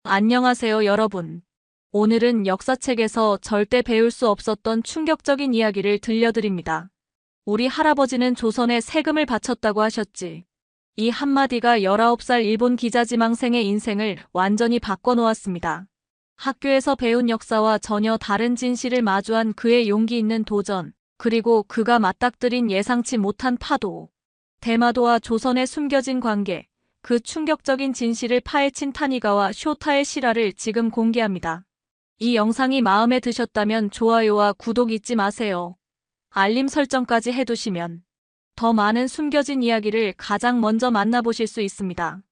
안녕하세요, 여러분. 오늘은 역사책에서 절대 배울 수 없었던 충격적인 이야기를 들려드립니다. 우리 할아버지는 조선에 세금을 바쳤다고 하셨지. 이 한마디가 19살 일본 기자지망생의 인생을 완전히 바꿔놓았습니다. 학교에서 배운 역사와 전혀 다른 진실을 마주한 그의 용기 있는 도전, 그리고 그가 맞닥뜨린 예상치 못한 파도. 대마도와 조선의 숨겨진 관계, 그 충격적인 진실을 파헤친 타니가와 쇼타의 실화를 지금 공개합니다. 이 영상이 마음에 드셨다면 좋아요와 구독 잊지 마세요. 알림 설정까지 해두시면 더 많은 숨겨진 이야기를 가장 먼저 만나보실 수 있습니다.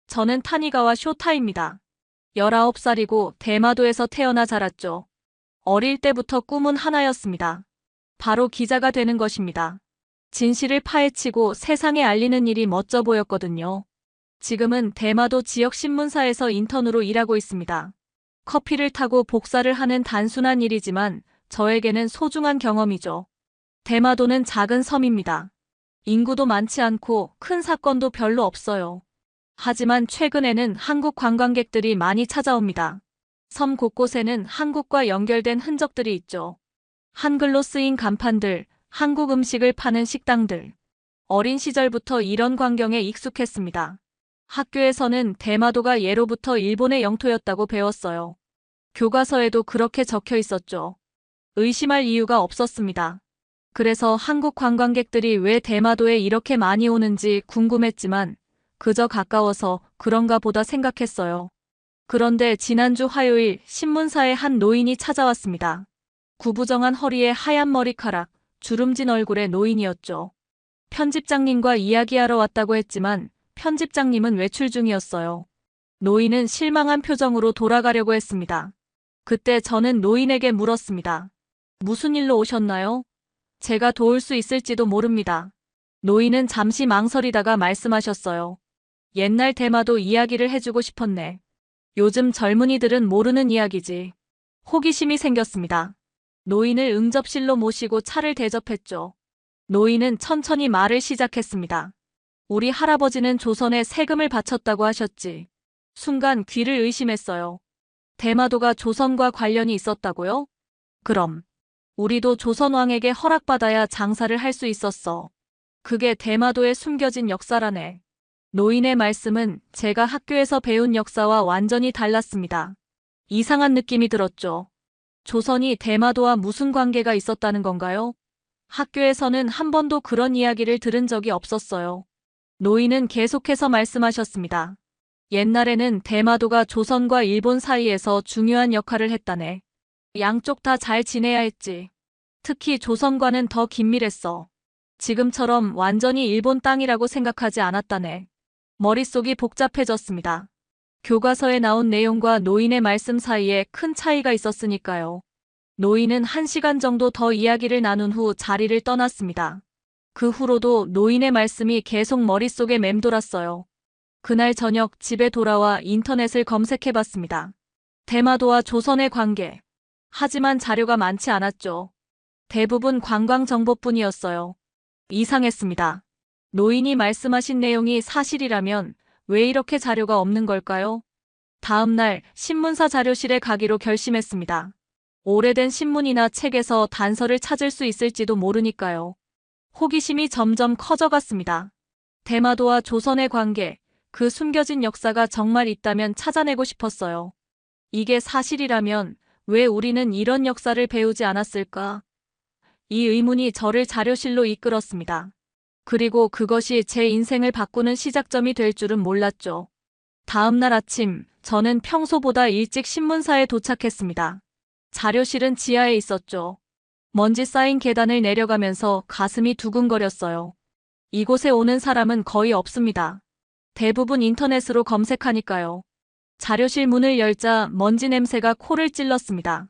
저는 타니가와 쇼타입니다. 19살이고 대마도에서 태어나 자랐죠. 어릴 때부터 꿈은 하나였습니다. 바로 기자가 되는 것입니다. 진실을 파헤치고 세상에 알리는 일이 멋져 보였거든요. 지금은 대마도 지역 신문사에서 인턴으로 일하고 있습니다. 커피를 타고 복사를 하는 단순한 일이지만 저에게는 소중한 경험이죠. 대마도는 작은 섬입니다. 인구도 많지 않고 큰 사건도 별로 없어요. 하지만 최근에는 한국 관광객들이 많이 찾아옵니다. 섬 곳곳에는 한국과 연결된 흔적들이 있죠. 한글로 쓰인 간판들, 한국 음식을 파는 식당들. 어린 시절부터 이런 광경에 익숙했습니다. 학교에서는 대마도가 예로부터 일본의 영토였다고 배웠어요. 교과서에도 그렇게 적혀 있었죠. 의심할 이유가 없었습니다. 그래서 한국 관광객들이 왜 대마도에 이렇게 많이 오는지 궁금했지만 그저 가까워서 그런가 보다 생각했어요. 그런데 지난주 화요일 신문사에 한 노인이 찾아왔습니다. 구부정한 허리에 하얀 머리카락, 주름진 얼굴의 노인이었죠. 편집장님과 이야기하러 왔다고 했지만 편집장님은 외출 중이었어요. 노인은 실망한 표정으로 돌아가려고 했습니다. 그때 저는 노인에게 물었습니다. 무슨 일로 오셨나요? 제가 도울 수 있을지도 모릅니다. 노인은 잠시 망설이다가 말씀하셨어요. 옛날 대마도 이야기를 해주고 싶었네. 요즘 젊은이들은 모르는 이야기지. 호기심이 생겼습니다. 노인을 응접실로 모시고 차를 대접했죠. 노인은 천천히 말을 시작했습니다. 우리 할아버지는 조선에 세금을 바쳤다고 하셨지. 순간 귀를 의심했어요. 대마도가 조선과 관련이 있었다고요? 그럼 우리도 조선왕에게 허락받아야 장사를 할 수 있었어. 그게 대마도에 숨겨진 역사라네. 노인의 말씀은 제가 학교에서 배운 역사와 완전히 달랐습니다. 이상한 느낌이 들었죠. 조선이 대마도와 무슨 관계가 있었다는 건가요? 학교에서는 한 번도 그런 이야기를 들은 적이 없었어요. 노인은 계속해서 말씀하셨습니다. 옛날에는 대마도가 조선과 일본 사이에서 중요한 역할을 했다네. 양쪽 다 잘 지내야 했지. 특히 조선과는 더 긴밀했어. 지금처럼 완전히 일본 땅이라고 생각하지 않았다네. 머릿속이 복잡해졌습니다. 교과서에 나온 내용과 노인의 말씀 사이에 큰 차이가 있었으니까요. 노인은 1시간 정도 더 이야기를 나눈 후 자리를 떠났습니다. 그 후로도 노인의 말씀이 계속 머릿속에 맴돌았어요. 그날 저녁 집에 돌아와 인터넷을 검색해봤습니다. 대마도와 조선의 관계. 하지만 자료가 많지 않았죠. 대부분 관광 정보뿐이었어요. 이상했습니다. 노인이 말씀하신 내용이 사실이라면 왜 이렇게 자료가 없는 걸까요? 다음 날 신문사 자료실에 가기로 결심했습니다. 오래된 신문이나 책에서 단서를 찾을 수 있을지도 모르니까요. 호기심이 점점 커져갔습니다. 대마도와 조선의 관계, 그 숨겨진 역사가 정말 있다면 찾아내고 싶었어요. 이게 사실이라면 왜 우리는 이런 역사를 배우지 않았을까? 이 의문이 저를 자료실로 이끌었습니다. 그리고 그것이 제 인생을 바꾸는 시작점이 될 줄은 몰랐죠. 다음 날 아침, 저는 평소보다 일찍 신문사에 도착했습니다. 자료실은 지하에 있었죠. 먼지 쌓인 계단을 내려가면서 가슴이 두근거렸어요. 이곳에 오는 사람은 거의 없습니다. 대부분 인터넷으로 검색하니까요. 자료실 문을 열자 먼지 냄새가 코를 찔렀습니다.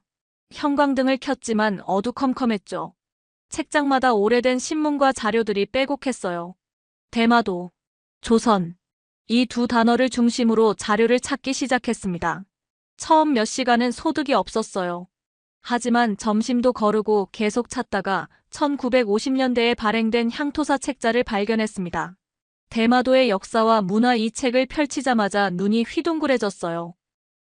형광등을 켰지만 어두컴컴했죠. 책장마다 오래된 신문과 자료들이 빼곡했어요. 대마도, 조선. 이 두 단어를 중심으로 자료를 찾기 시작했습니다. 처음 몇 시간은 소득이 없었어요. 하지만 점심도 거르고 계속 찾다가 1950년대에 발행된 향토사 책자를 발견했습니다. 대마도의 역사와 문화 이 책을 펼치자마자 눈이 휘둥그레졌어요.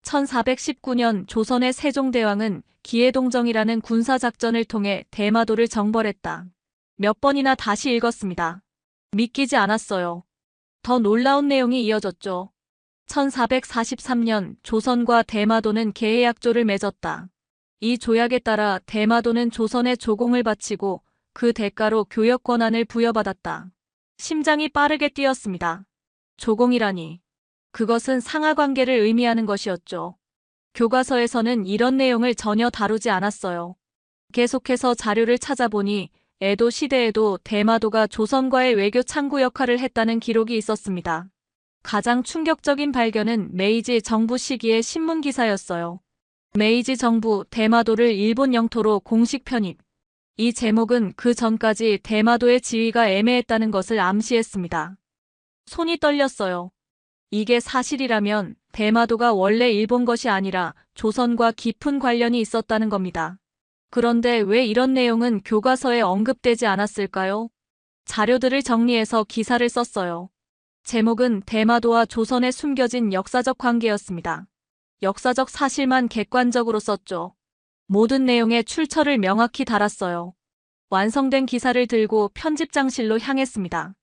1419년 조선의 세종대왕은 기해동정이라는 군사작전을 통해 대마도를 정벌했다. 몇 번이나 다시 읽었습니다. 믿기지 않았어요. 더 놀라운 내용이 이어졌죠. 1443년 조선과 대마도는 계해약조를 맺었다. 이 조약에 따라 대마도는 조선에 조공을 바치고 그 대가로 교역 권한을 부여받았다. 심장이 빠르게 뛰었습니다. 조공이라니. 그것은 상하관계를 의미하는 것이었죠. 교과서에서는 이런 내용을 전혀 다루지 않았어요. 계속해서 자료를 찾아보니 에도 시대에도 대마도가 조선과의 외교 창구 역할을 했다는 기록이 있었습니다. 가장 충격적인 발견은 메이지 정부 시기의 신문 기사였어요. 메이지 정부 대마도를 일본 영토로 공식 편입. 이 제목은 그 전까지 대마도의 지위가 애매했다는 것을 암시했습니다. 손이 떨렸어요. 이게 사실이라면 대마도가 원래 일본 것이 아니라 조선과 깊은 관련이 있었다는 겁니다. 그런데 왜 이런 내용은 교과서에 언급되지 않았을까요? 자료들을 정리해서 기사를 썼어요. 제목은 대마도와 조선에 숨겨진 역사적 관계였습니다. 역사적 사실만 객관적으로 썼죠. 모든 내용의 출처를 명확히 달았어요. 완성된 기사를 들고 편집장실로 향했습니다.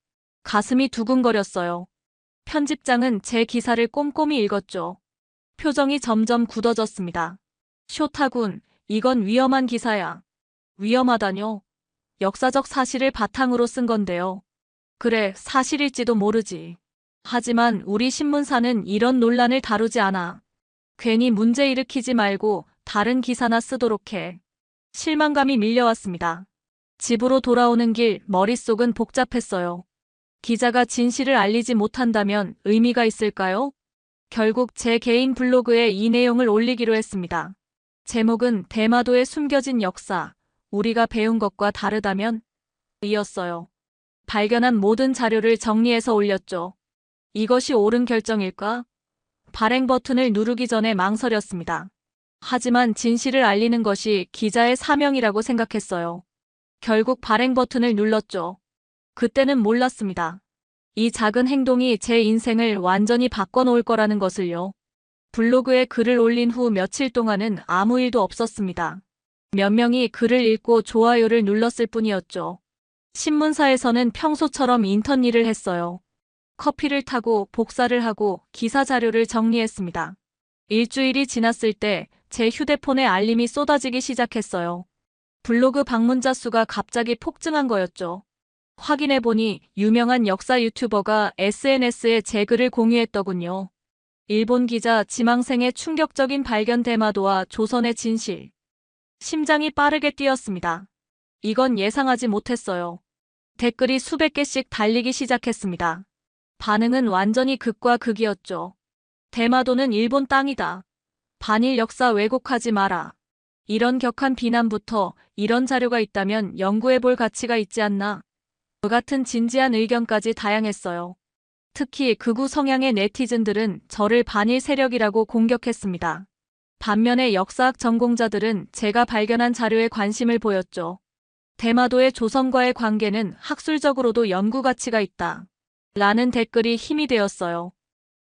가슴이 두근거렸어요. 편집장은 제 기사를 꼼꼼히 읽었죠. 표정이 점점 굳어졌습니다. 쇼타군, 이건 위험한 기사야. 위험하다뇨? 역사적 사실을 바탕으로 쓴 건데요. 그래, 사실일지도 모르지. 하지만 우리 신문사는 이런 논란을 다루지 않아. 괜히 문제 일으키지 말고 다른 기사나 쓰도록 해. 실망감이 밀려왔습니다. 집으로 돌아오는 길 머릿속은 복잡했어요. 기자가 진실을 알리지 못한다면 의미가 있을까요? 결국 제 개인 블로그에 이 내용을 올리기로 했습니다. 제목은 대마도에 숨겨진 역사, 우리가 배운 것과 다르다면? 이었어요. 발견한 모든 자료를 정리해서 올렸죠. 이것이 옳은 결정일까? 발행 버튼을 누르기 전에 망설였습니다. 하지만 진실을 알리는 것이 기자의 사명이라고 생각했어요. 결국 발행 버튼을 눌렀죠. 그때는 몰랐습니다. 이 작은 행동이 제 인생을 완전히 바꿔놓을 거라는 것을요. 블로그에 글을 올린 후 며칠 동안은 아무 일도 없었습니다. 몇 명이 글을 읽고 좋아요를 눌렀을 뿐이었죠. 신문사에서는 평소처럼 인턴 일을 했어요. 커피를 타고 복사를 하고 기사 자료를 정리했습니다. 일주일이 지났을 때 제 휴대폰에 알림이 쏟아지기 시작했어요. 블로그 방문자 수가 갑자기 폭증한 거였죠. 확인해보니 유명한 역사 유튜버가 SNS에 제 글을 공유했더군요. 일본 기자 지망생의 충격적인 발견 대마도와 조선의 진실. 심장이 빠르게 뛰었습니다. 이건 예상하지 못했어요. 댓글이 수백 개씩 달리기 시작했습니다. 반응은 완전히 극과 극이었죠. 대마도는 일본 땅이다. 반일 역사 왜곡하지 마라. 이런 격한 비난부터 이런 자료가 있다면 연구해볼 가치가 있지 않나. 그 같은 진지한 의견까지 다양했어요. 특히 극우 성향의 네티즌들은 저를 반일 세력이라고 공격했습니다. 반면에 역사학 전공자들은 제가 발견한 자료에 관심을 보였죠. 대마도의 조선과의 관계는 학술적으로도 연구 가치가 있다. 라는 댓글이 힘이 되었어요.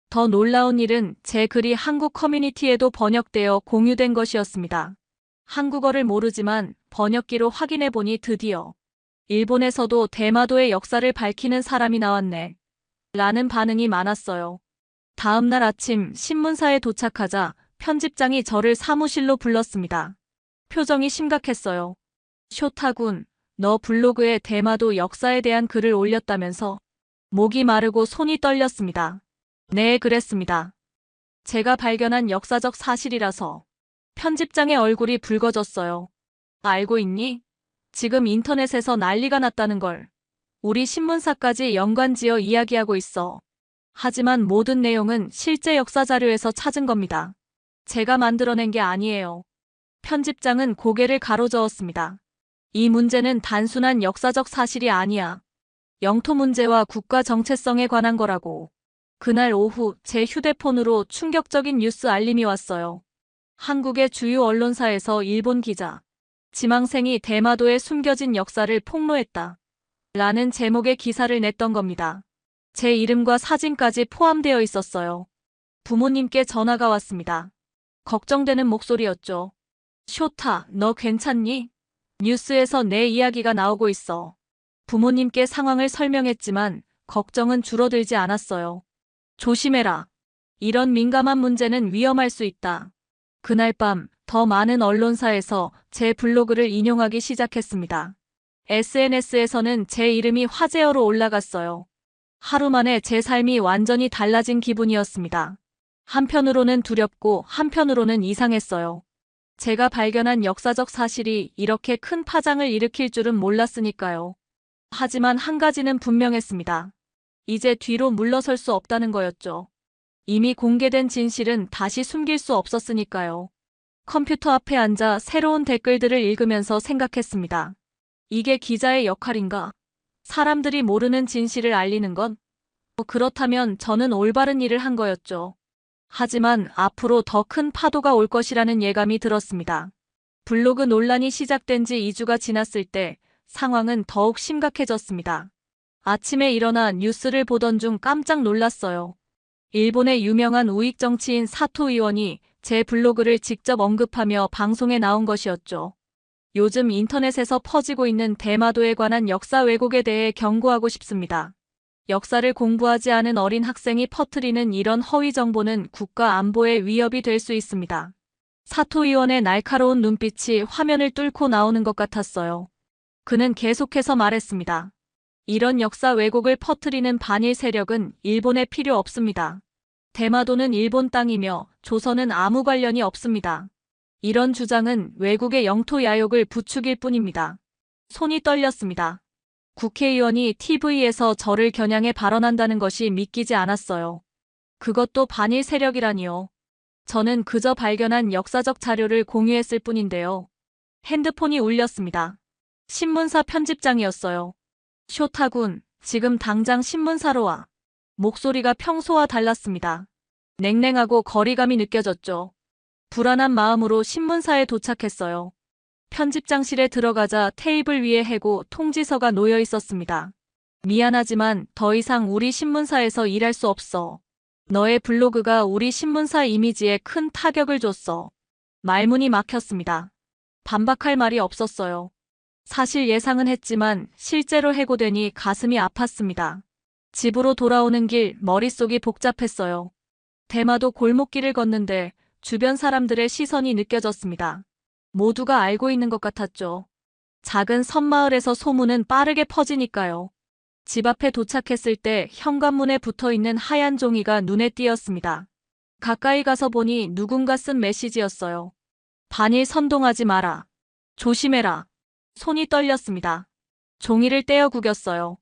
더 놀라운 일은 제 글이 한국 커뮤니티에도 번역되어 공유된 것이었습니다. 한국어를 모르지만 번역기로 확인해보니 드디어 일본에서도 대마도의 역사를 밝히는 사람이 나왔네. 라는 반응이 많았어요. 다음 날 아침 신문사에 도착하자 편집장이 저를 사무실로 불렀습니다. 표정이 심각했어요. 쇼타군, 너 블로그에 대마도 역사에 대한 글을 올렸다면서? 목이 마르고 손이 떨렸습니다. 네, 그랬습니다. 제가 발견한 역사적 사실이라서. 편집장의 얼굴이 붉어졌어요. 알고 있니? 지금 인터넷에서 난리가 났다는 걸. 우리 신문사까지 연관지어 이야기하고 있어. 하지만 모든 내용은 실제 역사 자료에서 찾은 겁니다. 제가 만들어낸 게 아니에요. 편집장은 고개를 가로저었습니다. 이 문제는 단순한 역사적 사실이 아니야. 영토 문제와 국가 정체성에 관한 거라고. 그날 오후 제 휴대폰으로 충격적인 뉴스 알림이 왔어요. 한국의 주요 언론사에서 일본 기자, 지망생이 대마도에 숨겨진 역사를 폭로했다. 라는 제목의 기사를 냈던 겁니다. 제 이름과 사진까지 포함되어 있었어요. 부모님께 전화가 왔습니다. 걱정되는 목소리였죠. 쇼타, 너 괜찮니? 뉴스에서 내 이야기가 나오고 있어. 부모님께 상황을 설명했지만 걱정은 줄어들지 않았어요. 조심해라. 이런 민감한 문제는 위험할 수 있다. 그날 밤 더 많은 언론사에서 제 블로그를 인용하기 시작했습니다. SNS에서는 제 이름이 화제어로 올라갔어요. 하루 만에 제 삶이 완전히 달라진 기분이었습니다. 한편으로는 두렵고 한편으로는 이상했어요. 제가 발견한 역사적 사실이 이렇게 큰 파장을 일으킬 줄은 몰랐으니까요. 하지만 한 가지는 분명했습니다. 이제 뒤로 물러설 수 없다는 거였죠. 이미 공개된 진실은 다시 숨길 수 없었으니까요. 컴퓨터 앞에 앉아 새로운 댓글들을 읽으면서 생각했습니다. 이게 기자의 역할인가? 사람들이 모르는 진실을 알리는 건? 그렇다면 저는 올바른 일을 한 거였죠. 하지만 앞으로 더 큰 파도가 올 것이라는 예감이 들었습니다. 블로그 논란이 시작된 지 2주가 지났을 때 상황은 더욱 심각해졌습니다. 아침에 일어나 뉴스를 보던 중 깜짝 놀랐어요. 일본의 유명한 우익 정치인 사토 의원이 제 블로그를 직접 언급하며 방송에 나온 것이었죠. 요즘 인터넷에서 퍼지고 있는 대마도에 관한 역사 왜곡에 대해 경고하고 싶습니다. 역사를 공부하지 않은 어린 학생이 퍼뜨리는 이런 허위 정보는 국가 안보에 위협이 될 수 있습니다. 사토 의원의 날카로운 눈빛이 화면을 뚫고 나오는 것 같았어요. 그는 계속해서 말했습니다. 이런 역사 왜곡을 퍼뜨리는 반일 세력은 일본에 필요 없습니다. 대마도는 일본 땅이며 조선은 아무 관련이 없습니다. 이런 주장은 외국의 영토 야욕을 부추길 뿐입니다. 손이 떨렸습니다. 국회의원이 TV에서 저를 겨냥해 발언한다는 것이 믿기지 않았어요. 그것도 반일 세력이라니요. 저는 그저 발견한 역사적 자료를 공유했을 뿐인데요. 핸드폰이 울렸습니다. 신문사 편집장이었어요. 쇼타군, 지금 당장 신문사로 와. 목소리가 평소와 달랐습니다. 냉랭하고 거리감이 느껴졌죠. 불안한 마음으로 신문사에 도착했어요. 편집장실에 들어가자 테이블 위에 해고 통지서가 놓여 있었습니다. 미안하지만 더 이상 우리 신문사에서 일할 수 없어. 너의 블로그가 우리 신문사 이미지에 큰 타격을 줬어. 말문이 막혔습니다. 반박할 말이 없었어요. 사실 예상은 했지만 실제로 해고되니 가슴이 아팠습니다. 집으로 돌아오는 길 머릿속이 복잡했어요. 대마도 골목길을 걷는데 주변 사람들의 시선이 느껴졌습니다. 모두가 알고 있는 것 같았죠. 작은 섬마을에서 소문은 빠르게 퍼지니까요. 집 앞에 도착했을 때 현관문에 붙어있는 하얀 종이가 눈에 띄었습니다. 가까이 가서 보니 누군가 쓴 메시지였어요. 반일 선동하지 마라. 조심해라. 손이 떨렸습니다. 종이를 떼어 구겼어요.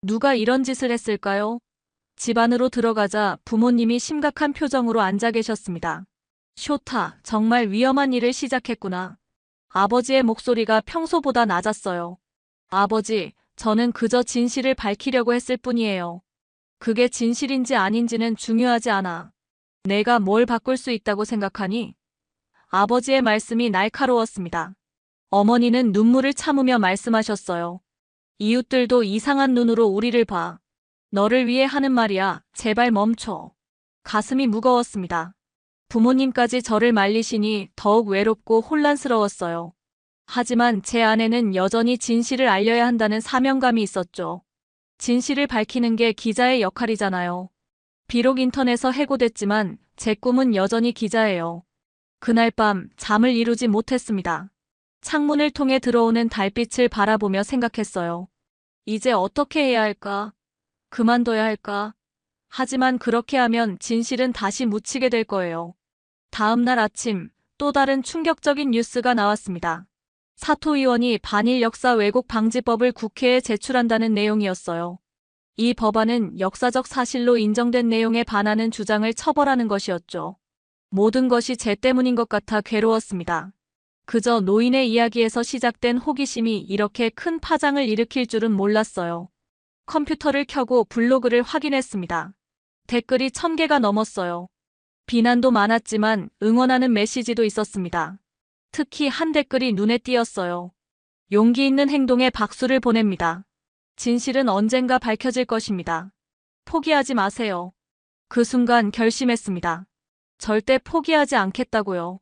누가 이런 짓을 했을까요? 집 안으로 들어가자 부모님이 심각한 표정으로 앉아 계셨습니다. 쇼타, 정말 위험한 일을 시작했구나. 아버지의 목소리가 평소보다 낮았어요. 아버지, 저는 그저 진실을 밝히려고 했을 뿐이에요. 그게 진실인지 아닌지는 중요하지 않아. 내가 뭘 바꿀 수 있다고 생각하니? 아버지의 말씀이 날카로웠습니다. 어머니는 눈물을 참으며 말씀하셨어요. 이웃들도 이상한 눈으로 우리를 봐. 너를 위해 하는 말이야. 제발 멈춰. 가슴이 무거웠습니다. 부모님까지 저를 말리시니 더욱 외롭고 혼란스러웠어요. 하지만 제 안에는 여전히 진실을 알려야 한다는 사명감이 있었죠. 진실을 밝히는 게 기자의 역할이잖아요. 비록 인터넷에서 해고됐지만 제 꿈은 여전히 기자예요. 그날 밤 잠을 이루지 못했습니다. 창문을 통해 들어오는 달빛을 바라보며 생각했어요. 이제 어떻게 해야 할까? 그만둬야 할까? 하지만 그렇게 하면 진실은 다시 묻히게 될 거예요. 다음 날 아침 또 다른 충격적인 뉴스가 나왔습니다. 사토 의원이 반일 역사 왜곡 방지법을 국회에 제출한다는 내용이었어요. 이 법안은 역사적 사실로 인정된 내용에 반하는 주장을 처벌하는 것이었죠. 모든 것이 제 때문인 것 같아 괴로웠습니다. 그저 노인의 이야기에서 시작된 호기심이 이렇게 큰 파장을 일으킬 줄은 몰랐어요. 컴퓨터를 켜고 블로그를 확인했습니다. 댓글이 1000개가 넘었어요. 비난도 많았지만 응원하는 메시지도 있었습니다. 특히 한 댓글이 눈에 띄었어요. 용기 있는 행동에 박수를 보냅니다. 진실은 언젠가 밝혀질 것입니다. 포기하지 마세요. 그 순간 결심했습니다. 절대 포기하지 않겠다고요.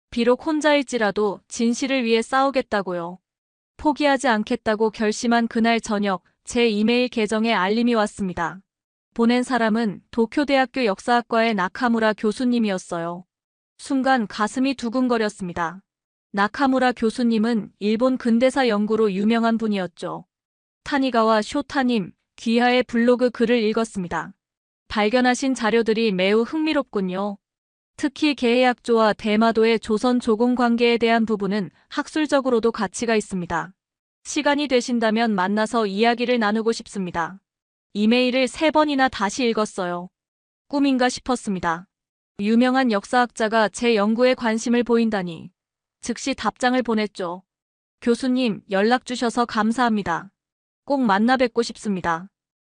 비록 혼자일지라도 진실을 위해 싸우겠다고요. 포기하지 않겠다고 결심한 그날 저녁 제 이메일 계정에 알림이 왔습니다. 보낸 사람은 도쿄대학교 역사학과의 나카무라 교수님이었어요. 순간 가슴이 두근거렸습니다. 나카무라 교수님은 일본 근대사 연구로 유명한 분이었죠. 타니가와 쇼타님, 귀하의 블로그 글을 읽었습니다. 발견하신 자료들이 매우 흥미롭군요. 특히 게헤약조와 대마도의 조선 조공 관계에 대한 부분은 학술적으로도 가치가 있습니다. 시간이 되신다면 만나서 이야기를 나누고 싶습니다. 이메일을 3번이나 다시 읽었어요. 꿈인가 싶었습니다. 유명한 역사학자가 제 연구에 관심을 보인다니. 즉시 답장을 보냈죠. 교수님, 연락 주셔서 감사합니다. 꼭 만나 뵙고 싶습니다.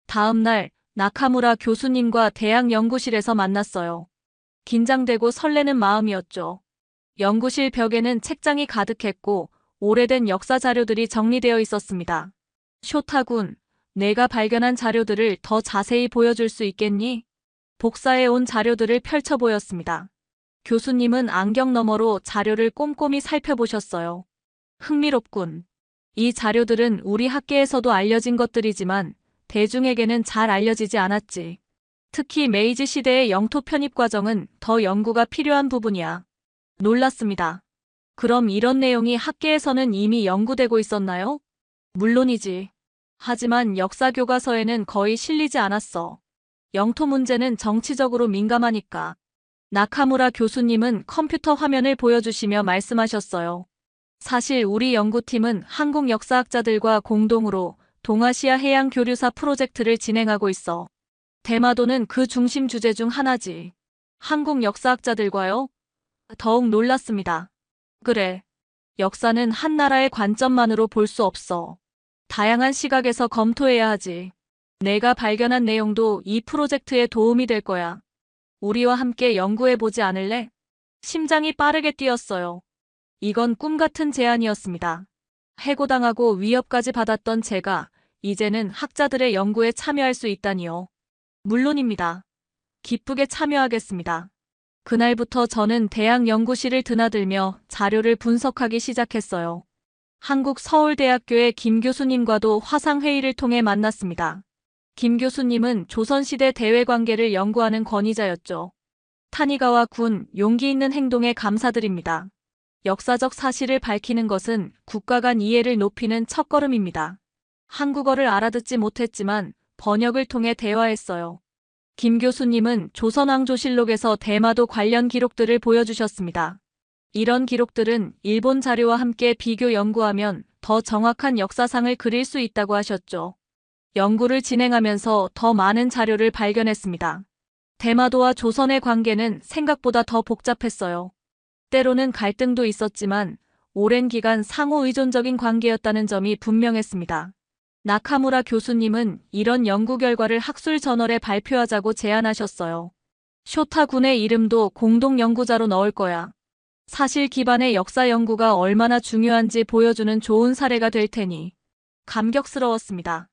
다음 날 나카무라 교수님과 대학 연구실에서 만났어요. 긴장되고 설레는 마음이었죠. 연구실 벽에는 책장이 가득했고 오래된 역사 자료들이 정리되어 있었습니다. 쇼타군, 내가 발견한 자료들을 더 자세히 보여줄 수 있겠니? 복사해 온 자료들을 펼쳐 보였습니다. 교수님은 안경 너머로 자료를 꼼꼼히 살펴보셨어요. 흥미롭군. 이 자료들은 우리 학계에서도 알려진 것들이지만 대중에게는 잘 알려지지 않았지. 특히 메이지 시대의 영토 편입 과정은 더 연구가 필요한 부분이야. 놀랐습니다. 그럼 이런 내용이 학계에서는 이미 연구되고 있었나요? 물론이지. 하지만 역사 교과서에는 거의 실리지 않았어. 영토 문제는 정치적으로 민감하니까. 나카무라 교수님은 컴퓨터 화면을 보여주시며 말씀하셨어요. 사실 우리 연구팀은 한국 역사학자들과 공동으로 동아시아 해양 교류사 프로젝트를 진행하고 있어. 대마도는 그 중심 주제 중 하나지. 한국 역사학자들과요? 더욱 놀랐습니다. 그래. 역사는 한 나라의 관점만으로 볼 수 없어. 다양한 시각에서 검토해야 하지. 내가 발견한 내용도 이 프로젝트에 도움이 될 거야. 우리와 함께 연구해보지 않을래? 심장이 빠르게 뛰었어요. 이건 꿈 같은 제안이었습니다. 해고당하고 위협까지 받았던 제가 이제는 학자들의 연구에 참여할 수 있다니요. 물론입니다. 기쁘게 참여하겠습니다. 그날부터 저는 대학 연구실을 드나들며 자료를 분석하기 시작했어요. 한국 서울대학교의 김 교수님과도 화상회의를 통해 만났습니다. 김 교수님은 조선시대 대외관계를 연구하는 권위자였죠. 타니가와 군, 용기 있는 행동에 감사드립니다. 역사적 사실을 밝히는 것은 국가 간 이해를 높이는 첫걸음입니다. 한국어를 알아듣지 못했지만 번역을 통해 대화했어요. 김 교수님은 조선왕조실록에서 대마도 관련 기록들을 보여주셨습니다. 이런 기록들은 일본 자료와 함께 비교 연구하면 더 정확한 역사상을 그릴 수 있다고 하셨죠. 연구를 진행하면서 더 많은 자료를 발견했습니다. 대마도와 조선의 관계는 생각보다 더 복잡했어요. 때로는 갈등도 있었지만 오랜 기간 상호 의존적인 관계였다는 점이 분명했습니다. 나카무라 교수님은 이런 연구 결과를 학술 저널에 발표하자고 제안하셨어요. 쇼타 군의 이름도 공동 연구자로 넣을 거야. 사실 기반의 역사 연구가 얼마나 중요한지 보여주는 좋은 사례가 될 테니. 감격스러웠습니다.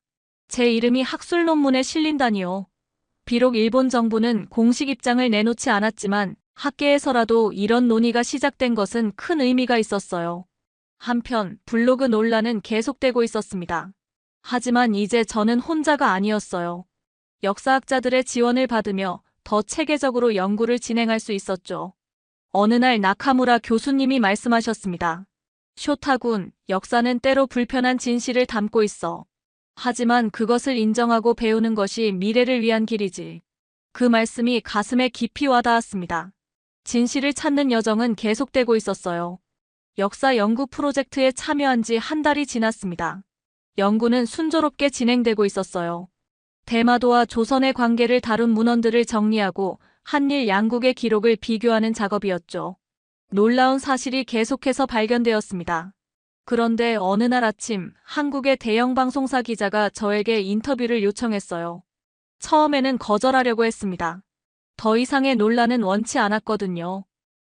제 이름이 학술 논문에 실린다니요. 비록 일본 정부는 공식 입장을 내놓지 않았지만 학계에서라도 이런 논의가 시작된 것은 큰 의미가 있었어요. 한편 블로그 논란은 계속되고 있었습니다. 하지만 이제 저는 혼자가 아니었어요. 역사학자들의 지원을 받으며 더 체계적으로 연구를 진행할 수 있었죠. 어느 날 나카무라 교수님이 말씀하셨습니다. 쇼타군, 역사는 때로 불편한 진실을 담고 있어. 하지만 그것을 인정하고 배우는 것이 미래를 위한 길이지. 그 말씀이 가슴에 깊이 와닿았습니다. 진실을 찾는 여정은 계속되고 있었어요. 역사 연구 프로젝트에 참여한 지 한 달이 지났습니다. 연구는 순조롭게 진행되고 있었어요. 대마도와 조선의 관계를 다룬 문헌들을 정리하고 한일 양국의 기록을 비교하는 작업이었죠. 놀라운 사실이 계속해서 발견되었습니다. 그런데 어느 날 아침 한국의 대형 방송사 기자가 저에게 인터뷰를 요청했어요. 처음에는 거절하려고 했습니다. 더 이상의 논란은 원치 않았거든요.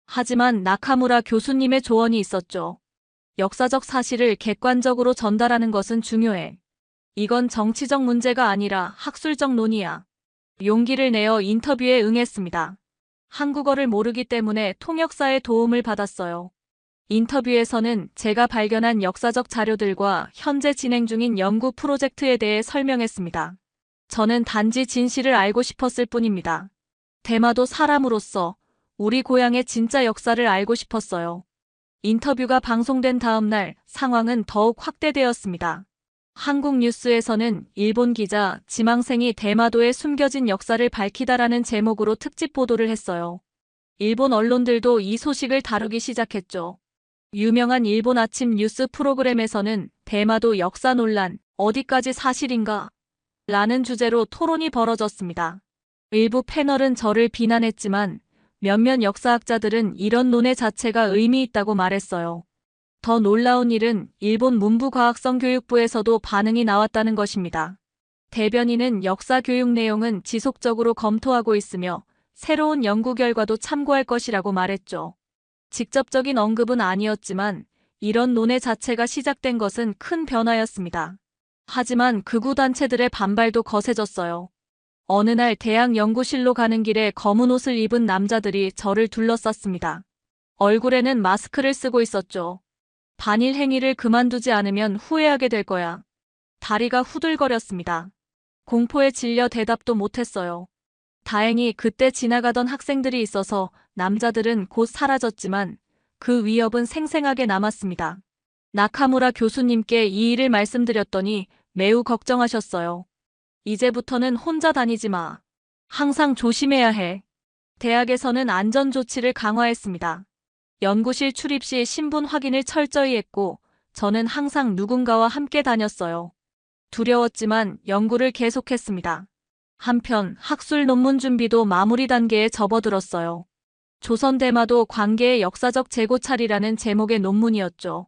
하지만 나카무라 교수님의 조언이 있었죠. 역사적 사실을 객관적으로 전달하는 것은 중요해. 이건 정치적 문제가 아니라 학술적 논의야. 용기를 내어 인터뷰에 응했습니다. 한국어를 모르기 때문에 통역사의 도움을 받았어요. 인터뷰에서는 제가 발견한 역사적 자료들과 현재 진행 중인 연구 프로젝트에 대해 설명했습니다. 저는 단지 진실을 알고 싶었을 뿐입니다. 대마도 사람으로서 우리 고향의 진짜 역사를 알고 싶었어요. 인터뷰가 방송된 다음 날 상황은 더욱 확대되었습니다. 한국 뉴스에서는 일본 기자 지망생이 대마도에 숨겨진 역사를 밝히다라는 제목으로 특집 보도를 했어요. 일본 언론들도 이 소식을 다루기 시작했죠. 유명한 일본 아침 뉴스 프로그램에서는 대마도 역사 논란, 어디까지 사실인가? 라는 주제로 토론이 벌어졌습니다. 일부 패널은 저를 비난했지만 몇몇 역사학자들은 이런 논의 자체가 의미 있다고 말했어요. 더 놀라운 일은 일본 문부과학성교육부에서도 반응이 나왔다는 것입니다. 대변인은 역사 교육 내용은 지속적으로 검토하고 있으며 새로운 연구 결과도 참고할 것이라고 말했죠. 직접적인 언급은 아니었지만 이런 논의 자체가 시작된 것은 큰 변화였습니다. 하지만 극우 단체들의 반발도 거세졌어요. 어느 날 대학 연구실로 가는 길에 검은 옷을 입은 남자들이 저를 둘러쌌습니다. 얼굴에는 마스크를 쓰고 있었죠. 반일 행위를 그만두지 않으면 후회하게 될 거야. 다리가 후들거렸습니다. 공포에 질려 대답도 못했어요. 다행히 그때 지나가던 학생들이 있어서 남자들은 곧 사라졌지만 그 위협은 생생하게 남았습니다. 나카무라 교수님께 이 일을 말씀드렸더니 매우 걱정하셨어요. 이제부터는 혼자 다니지 마. 항상 조심해야 해. 대학에서는 안전조치를 강화했습니다. 연구실 출입 시 신분 확인을 철저히 했고 저는 항상 누군가와 함께 다녔어요. 두려웠지만 연구를 계속했습니다. 한편 학술 논문 준비도 마무리 단계에 접어들었어요. 조선대마도 관계의 역사적 재고찰이라는 제목의 논문이었죠.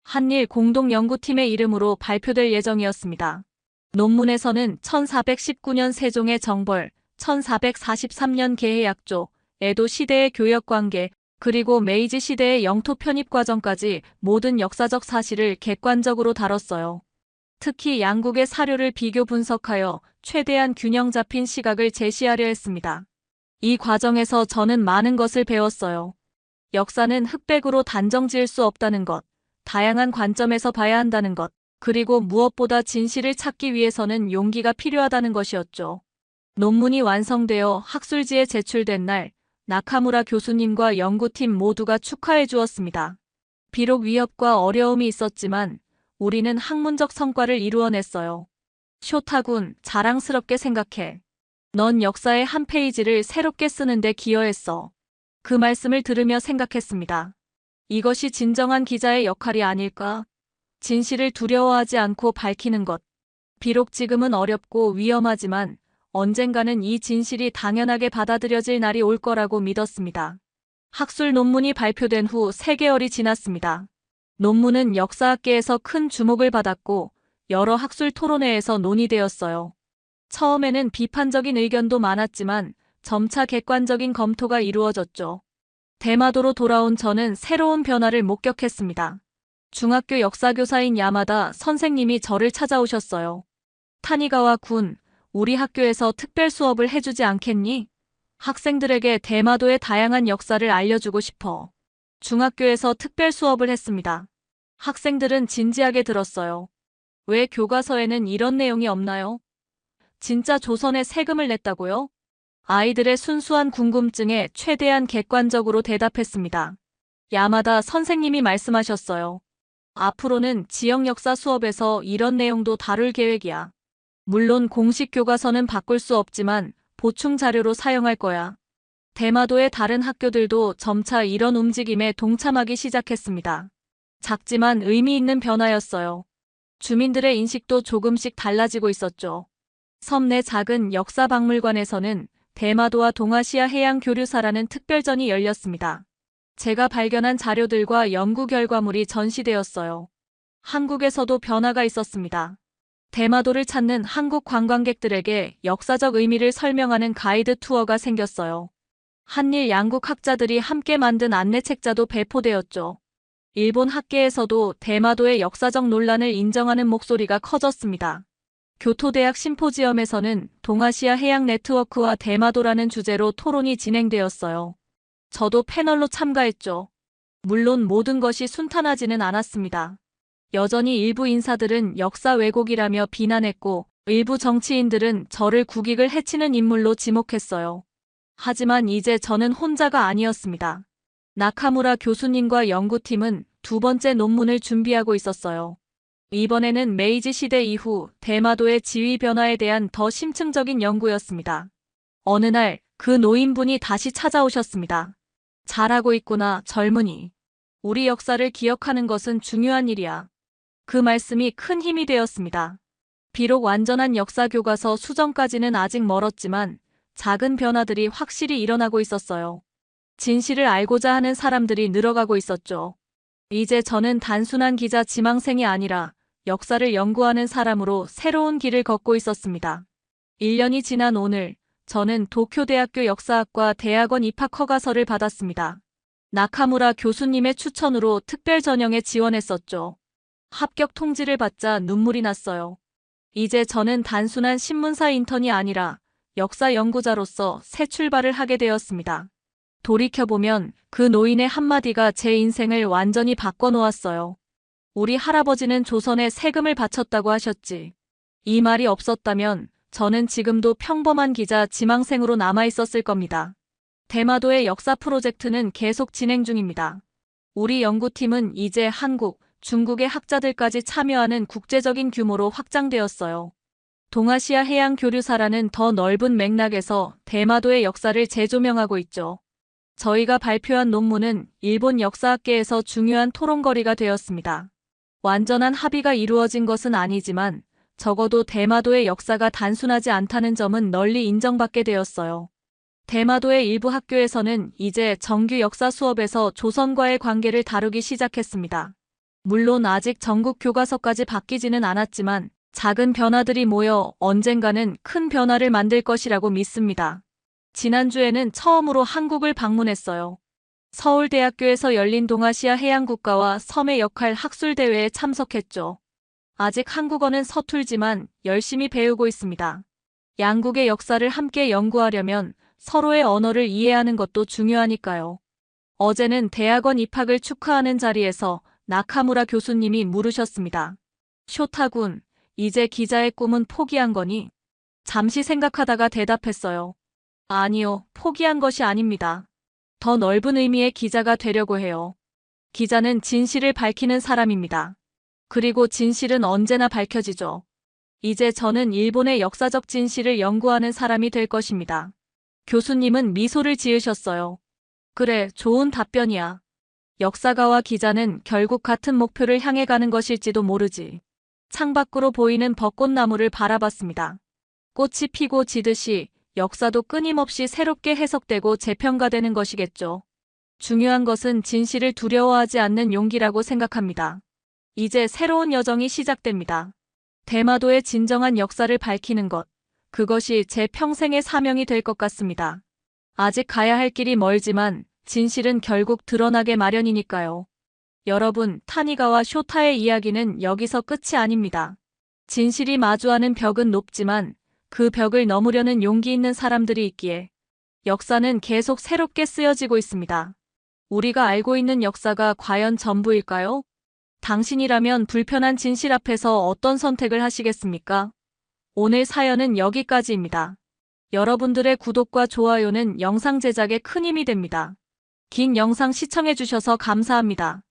한일 공동연구팀의 이름으로 발표될 예정이었습니다. 논문에서는 1419년 세종의 정벌, 1443년 개해약조, 에도 시대의 교역관계, 그리고 메이지 시대의 영토 편입 과정까지 모든 역사적 사실을 객관적으로 다뤘어요. 특히 양국의 사료를 비교 분석하여 최대한 균형 잡힌 시각을 제시하려 했습니다. 이 과정에서 저는 많은 것을 배웠어요. 역사는 흑백으로 단정 지을 수 없다는 것, 다양한 관점에서 봐야 한다는 것, 그리고 무엇보다 진실을 찾기 위해서는 용기가 필요하다는 것이었죠. 논문이 완성되어 학술지에 제출된 날, 나카무라 교수님과 연구팀 모두가 축하해 주었습니다. 비록 위협과 어려움이 있었지만 우리는 학문적 성과를 이루어냈어요. 쇼타군, 자랑스럽게 생각해. 넌 역사의 한 페이지를 새롭게 쓰는데 기여했어. 그 말씀을 들으며 생각했습니다. 이것이 진정한 기자의 역할이 아닐까? 진실을 두려워하지 않고 밝히는 것. 비록 지금은 어렵고 위험하지만 언젠가는 이 진실이 당연하게 받아들여질 날이 올 거라고 믿었습니다. 학술 논문이 발표된 후 3개월이 지났습니다. 논문은 역사학계에서 큰 주목을 받았고 여러 학술 토론회에서 논의되었어요. 처음에는 비판적인 의견도 많았지만 점차 객관적인 검토가 이루어졌죠. 대마도로 돌아온 저는 새로운 변화를 목격했습니다. 중학교 역사교사인 야마다 선생님이 저를 찾아오셨어요. 타니가와 군, 우리 학교에서 특별 수업을 해주지 않겠니? 학생들에게 대마도의 다양한 역사를 알려주고 싶어. 중학교에서 특별 수업을 했습니다. 학생들은 진지하게 들었어요. 왜 교과서에는 이런 내용이 없나요? 진짜 조선에 세금을 냈다고요? 아이들의 순수한 궁금증에 최대한 객관적으로 대답했습니다. 야마다 선생님이 말씀하셨어요. 앞으로는 지역 역사 수업에서 이런 내용도 다룰 계획이야. 물론 공식 교과서는 바꿀 수 없지만 보충 자료로 사용할 거야. 대마도의 다른 학교들도 점차 이런 움직임에 동참하기 시작했습니다. 작지만 의미 있는 변화였어요. 주민들의 인식도 조금씩 달라지고 있었죠. 섬 내 작은 역사박물관에서는 대마도와 동아시아 해양교류사라는 특별전이 열렸습니다. 제가 발견한 자료들과 연구 결과물이 전시되었어요. 한국에서도 변화가 있었습니다. 대마도를 찾는 한국 관광객들에게 역사적 의미를 설명하는 가이드 투어가 생겼어요. 한일 양국 학자들이 함께 만든 안내책자도 배포되었죠. 일본 학계에서도 대마도의 역사적 논란을 인정하는 목소리가 커졌습니다. 교토대학 심포지엄에서는 동아시아 해양 네트워크와 대마도라는 주제로 토론이 진행되었어요. 저도 패널로 참가했죠. 물론 모든 것이 순탄하지는 않았습니다. 여전히 일부 인사들은 역사 왜곡이라며 비난했고 일부 정치인들은 저를 국익을 해치는 인물로 지목했어요. 하지만 이제 저는 혼자가 아니었습니다. 나카무라 교수님과 연구팀은 두 번째 논문을 준비하고 있었어요. 이번에는 메이지 시대 이후 대마도의 지위 변화에 대한 더 심층적인 연구였습니다. 어느 날 그 노인분이 다시 찾아오셨습니다. 잘하고 있구나, 젊은이. 우리 역사를 기억하는 것은 중요한 일이야. 그 말씀이 큰 힘이 되었습니다. 비록 완전한 역사 교과서 수정까지는 아직 멀었지만 작은 변화들이 확실히 일어나고 있었어요. 진실을 알고자 하는 사람들이 늘어가고 있었죠. 이제 저는 단순한 기자 지망생이 아니라 역사를 연구하는 사람으로 새로운 길을 걷고 있었습니다. 1년이 지난 오늘, 저는 도쿄대학교 역사학과 대학원 입학 허가서를 받았습니다. 나카무라 교수님의 추천으로 특별 전형에 지원했었죠. 합격 통지를 받자 눈물이 났어요. 이제 저는 단순한 신문사 인턴이 아니라 역사 연구자로서 새 출발을 하게 되었습니다. 돌이켜보면 그 노인의 한마디가 제 인생을 완전히 바꿔놓았어요. 우리 할아버지는 조선에 세금을 바쳤다고 하셨지. 이 말이 없었다면 저는 지금도 평범한 기자 지망생으로 남아있었을 겁니다. 대마도의 역사 프로젝트는 계속 진행 중입니다. 우리 연구팀은 이제 한국, 중국의 학자들까지 참여하는 국제적인 규모로 확장되었어요. 동아시아 해양 교류사라는 더 넓은 맥락에서 대마도의 역사를 재조명하고 있죠. 저희가 발표한 논문은 일본 역사학계에서 중요한 토론거리가 되었습니다. 완전한 합의가 이루어진 것은 아니지만 적어도 대마도의 역사가 단순하지 않다는 점은 널리 인정받게 되었어요. 대마도의 일부 학교에서는 이제 정규 역사 수업에서 조선과의 관계를 다루기 시작했습니다. 물론 아직 전국 교과서까지 바뀌지는 않았지만 작은 변화들이 모여 언젠가는 큰 변화를 만들 것이라고 믿습니다. 지난주에는 처음으로 한국을 방문했어요. 서울대학교에서 열린 동아시아 해양국가와 섬의 역할 학술대회에 참석했죠. 아직 한국어는 서툴지만 열심히 배우고 있습니다. 양국의 역사를 함께 연구하려면 서로의 언어를 이해하는 것도 중요하니까요. 어제는 대학원 입학을 축하하는 자리에서 나카무라 교수님이 물으셨습니다. 쇼타군, 이제 기자의 꿈은 포기한 거니? 잠시 생각하다가 대답했어요. 아니요, 포기한 것이 아닙니다. 더 넓은 의미의 기자가 되려고 해요. 기자는 진실을 밝히는 사람입니다. 그리고 진실은 언제나 밝혀지죠. 이제 저는 일본의 역사적 진실을 연구하는 사람이 될 것입니다. 교수님은 미소를 지으셨어요. 그래, 좋은 답변이야. 역사가와 기자는 결국 같은 목표를 향해 가는 것일지도 모르지. 창밖으로 보이는 벚꽃나무를 바라봤습니다. 꽃이 피고 지듯이 역사도 끊임없이 새롭게 해석되고 재평가되는 것이겠죠. 중요한 것은 진실을 두려워하지 않는 용기라고 생각합니다. 이제 새로운 여정이 시작됩니다. 대마도의 진정한 역사를 밝히는 것, 그것이 제 평생의 사명이 될 것 같습니다. 아직 가야 할 길이 멀지만 진실은 결국 드러나게 마련이니까요. 여러분, 타니가와 쇼타의 이야기는 여기서 끝이 아닙니다. 진실이 마주하는 벽은 높지만 그 벽을 넘으려는 용기 있는 사람들이 있기에 역사는 계속 새롭게 쓰여지고 있습니다. 우리가 알고 있는 역사가 과연 전부일까요? 당신이라면 불편한 진실 앞에서 어떤 선택을 하시겠습니까? 오늘 사연은 여기까지입니다. 여러분들의 구독과 좋아요는 영상 제작에 큰 힘이 됩니다. 긴 영상 시청해주셔서 감사합니다.